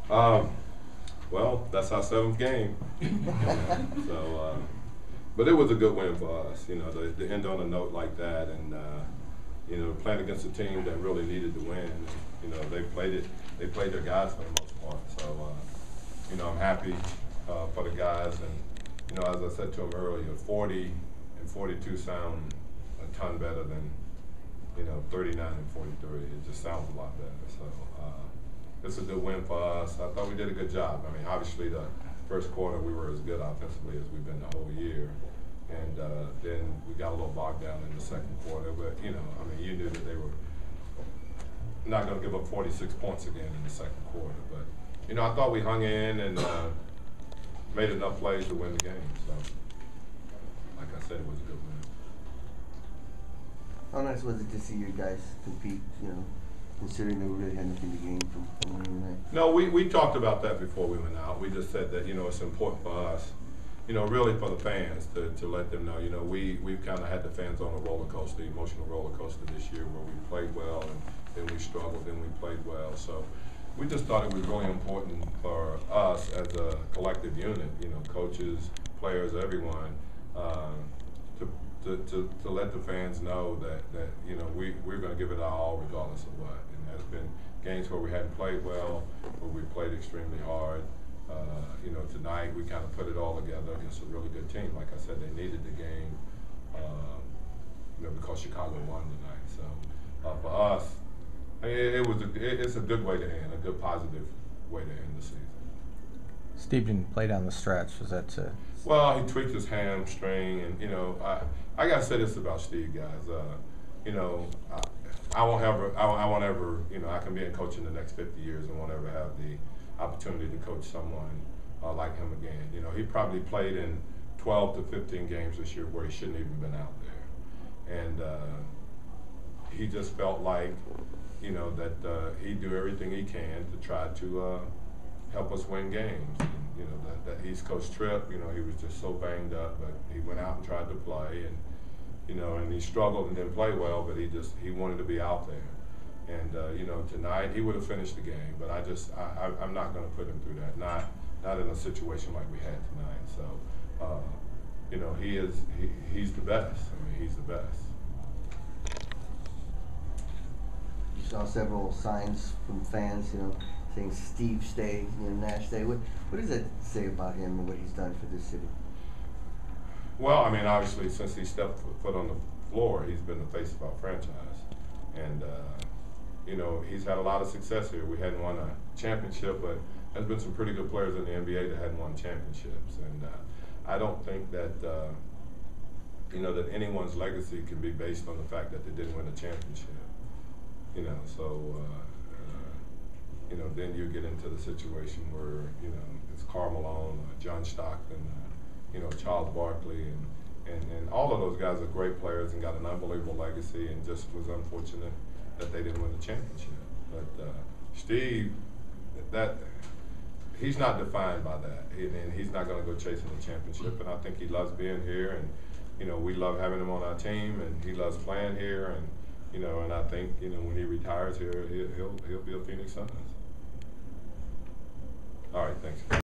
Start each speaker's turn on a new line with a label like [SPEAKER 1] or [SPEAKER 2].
[SPEAKER 1] Well, that's our 7th game. So, but it was a good win for us, to end on a note like that, and playing against a team that really needed to win. They played their guys for the most part. So, I'm happy for the guys, and as I said to them earlier, 40 and 42 sound a ton better than 39 and 43. It just sounds a lot better. So. It's a good win for us. I thought we did a good job. I mean, obviously the first quarter we were as good offensively as we've been the whole year, and then we got a little bogged down in the second quarter. But you knew that they were not going to give up 46 points again in the second quarter. But I thought we hung in and made enough plays to win the game. So, like I said, it was a good win.
[SPEAKER 2] How nice was it to see your guys compete? Considering they really had nothing to gain from winning tonight?
[SPEAKER 1] No, we talked about that before we went out. We just said that it's important for us, really for the fans to let them know. We've kind of had the fans on a roller coaster, emotional roller coaster this year, where we played well and then we struggled, then we played well. So we just thought it was really important for us as a collective unit, coaches, players, everyone, to let the fans know that we're going to give it our all regardless of what. And there's been games where we hadn't played well, where we played extremely hard. Tonight we kind of put it all together against a really good team. Like I said, they needed the game, because Chicago won tonight. So for us, it's a good way to end, a good positive way to end the season.
[SPEAKER 3] Steve didn't play down the stretch. Was that to?
[SPEAKER 1] Well, he tweaked his hamstring, and I gotta say this about Steve, guys. I won't ever, I can be in coaching the next 50 years and won't ever have the opportunity to coach someone like him again. He probably played in 12 to 15 games this year where he shouldn't even been out there, and he just felt like, that he'd do everything he can to try to help us win games. And, that East Coast trip, he was just so banged up, but he went out and tried to play, and and he struggled and didn't play well, but he wanted to be out there. And tonight he would have finished the game, but I'm not going to put him through that. Not in a situation like we had tonight. So he's the best. I mean, he's the best.
[SPEAKER 2] You saw several signs from fans, saying Steve stay, Nash stay. What does that say about him and what he's done for this city?
[SPEAKER 1] Well, I mean, obviously, since he stepped foot on the floor, he's been the face of our franchise. And, he's had a lot of success here. We hadn't won a championship, but there's been some pretty good players in the NBA that hadn't won championships. And I don't think that, that anyone's legacy can be based on the fact that they didn't win a championship. Then you get into the situation where, it's Karl Malone, John Stockton, Charles Barkley, and all of those guys are great players and got an unbelievable legacy, and just was unfortunate that they didn't win the championship. But Steve, he's not defined by that, and he's not going to go chasing the championship. And I think he loves being here, and we love having him on our team, and he loves playing here, and and I think when he retires here, he'll be a Phoenix Suns. All right, thanks.